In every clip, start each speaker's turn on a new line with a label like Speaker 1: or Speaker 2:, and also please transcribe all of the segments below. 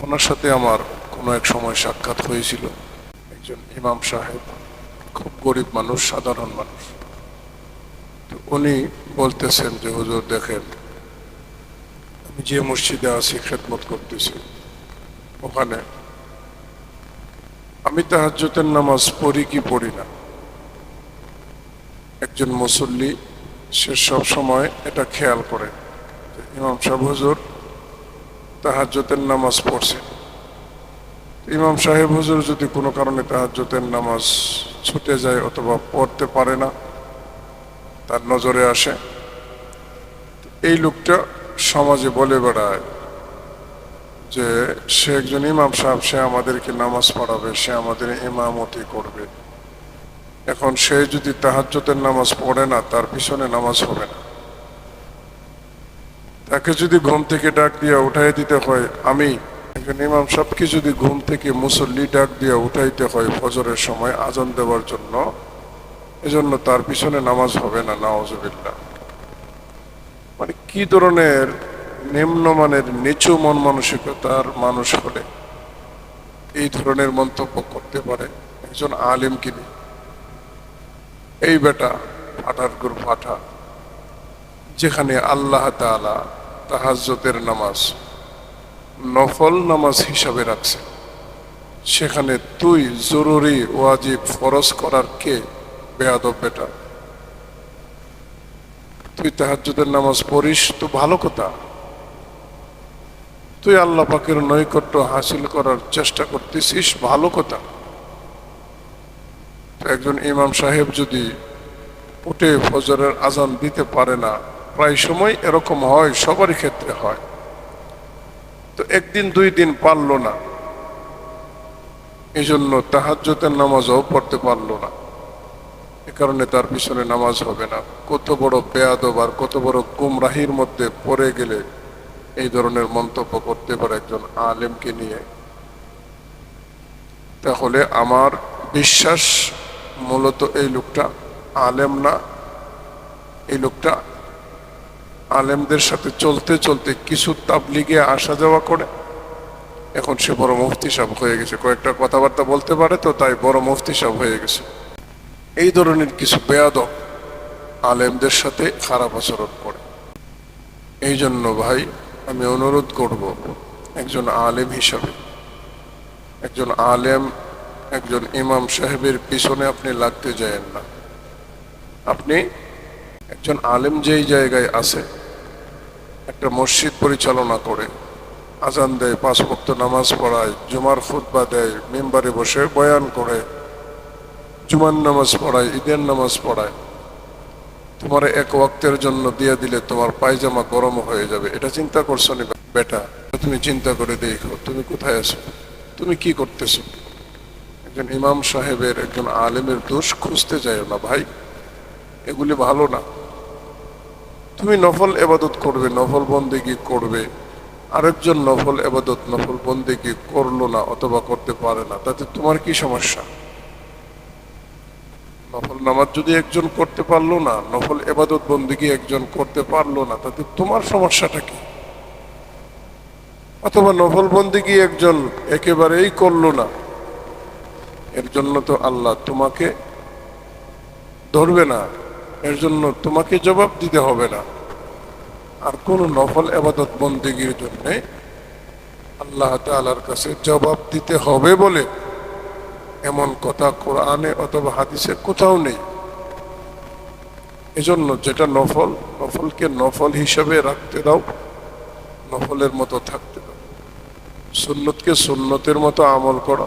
Speaker 1: ওনার সাথে আমার কোনো এক সময় সাক্ষাৎ হয়েছিল। একজন ইমাম সাহেব, খুব গরিব মানুষ, সাধারণ মানুষ। তো উনি বলতেছেন যে হুজুর দেখেন, আমি যে মসজিদে আছি, খেদমত করতেছি, ওখানে আমি তাহাজ্জুদের নামাজ পড়ি কি পড়ি না, একজন মুসল্লি সে সব সময় এটা খেয়াল করে যে ইমাম সাহেব হুজুর তাহাজ্জুদের নামাজ পড়ছেন। ইমাম সাহেব হুজুর যদি কোনো কারণে তাহাজ্জুদের নামাজ ছুটে যায় অথবা পড়তে পারে না, তার নজরে আসে, এই লোকটা সমাজে বলে বেড়ায় যে সে একজন ইমাম সাহেব, সে আমাদেরকে নামাজ পড়াবে, সে আমাদের ইমামতি করবে। এখন সে যদি তাহাজ্জুদের নামাজ পড়ে না, তার পিছনে নামাজ হবে না। তাকে যদি ঘুম থেকে ডাক দিয়ে উঠাই দিতে হয়, আমি একজন ইমাম সাহেবকে যদি ঘুম থেকে মুসল্লি ডাক দিয়ে উঠাইতে হয় ফজরের সময় আজান দেওয়ার জন্য, এজন্য তার পিছনে নামাজ হবে না, নাউজুবিল্লাহ। মানে কি ধরনের নিম্নমানের নিচু মন মানসিকতার মানুষ হলে এই ধরনের মন্তব্য করতে পারে একজন আলিমকে নিয়ে? এই বেটা ফাটার গুর ফাটা, যেখানে আল্লাহ তাআলা তাহাজ্জুদের নামাজ নফল নামাজ হিসাবে রাখছে, সেখানে তুই জরুরি ওয়াজিব ফরজ করার কে? বেয়াদব বেটা, তুই তাহাজ্জুদের নামাজ পড়িস তো ভালো কথা, তুই আল্লাহ পাকের নৈকট্য হাসিল করার চেষ্টা করতেছিস, ভালো কথা। একজন ইমাম সাহেব যদি উঠে ফজরের আজান দিতে পারে না, প্রায় সময় এরকম হয়, সবারই ক্ষেত্রে হয়, তো একদিন দুই দিন পারলো না, এই জন্য তাহাজ্জুদের নামাজও পড়তে পারলো না, এ কারণে তার পিছনে নামাজ হবে না। কত বড় বেয়াদব আর কত বড় গুমরাহির মধ্যে পড়ে গেলে এই ধরনের মন্তব্য করতে পারে একজন আলেমকে নিয়ে। তাহলে আমার বিশ্বাস মূলত এই লোকটা আলেম না, এই লোকটা আলেমদের সাথে চলতে চলতে কিছু তাবলিগে আসা যাওয়া করে, এখন সে বড় মুফতি সাহেব হয়ে গেছে, কয়েকটা কথাবার্তা বলতে পারে তো তাই বড় মুফতি সাহেব হয়ে গেছে। এই ধরনের কিছু বেয়াদব আলেমদের সাথে খারাপ আচরণ করে। এই জন্য ভাই আমি অনুরোধ করব, একজন আলেম হিসাবে, একজন আলেম, একজন ইমাম সাহেবের পিছনে আপনি লাগতে যায়েন না। আপনি একজন আলেম যেই জায়গায় আছে, একটা মসজিদ পরিচালনা করে, আজান দেয়, 5 ওয়াক্ত নামাজ পড়ায়, জুমার খুতবা দেয়, মিম্বারে বসে বয়ান করে, জুমার নামাজ পড়ায়, ঈদের নামাজ পড়ায়, তোমার এক ওয়াক্তের জন্য দিয়ে দিলে তোমার পায়জামা গরম হয়ে যাবে, এটা চিন্তা করছো নি বেটা? তুমি চিন্তা করে দেখো তুমি কোথায় আছো, তুমি কি করতেছো। একজন ইমাম সাহেবের, একজন আলেমের দোষ খুঁজতে যাও না ভাই, এগুলি ভালো না। তুমি নফল এবাদত করবে, নফল বন্দেগী করবে, আরেকজন নফল এবাদত, নফল বন্দেগী করলো না অথবা করতে পারে না, তাতে তোমার কি সমস্যা? নফল নামাজ যদি একজন করতে পারলো না, নফল এবাদত বন্দেগী একজন করতে পারলো না, তাতে তোমার সমস্যাটা কি? অথবা নফল বন্দেগী একজন একেবারেই করলো না, এর জন্য তো আল্লাহ তোমাকে ধরবে না, এর জন্য তোমাকে জবাব দিতে হবে না। আর কোন নফল এবাদত বন্দেগীর জন্য আল্লাহ তাআলার কাছে জবাব দিতে হবে বলে এমন কথা কোরআনে অথবা হাদিসে কোথাও নেই। এজন্য যেটা নফল, নফলকে নফল হিসাবে রাখতে দাও, নফলের মতো থাকতে দাও, সুন্নতকে সুন্নতের মতো আমল করো,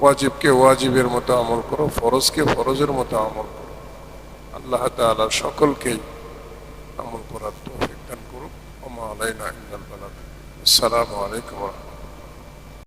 Speaker 1: ওয়াজিবকে ওয়াজিবের মতো আমল করো, ফরজকে ফরজের মতো আমল করো। আল্লাহ তাআলা সকলকেই আমল করার তৌফিক দান করুক। ওয়া মা আলাইনা ইল্লাল বালাগ। আসসালামু আলাইকুম ওয়া রাহমাতুল্লাহ।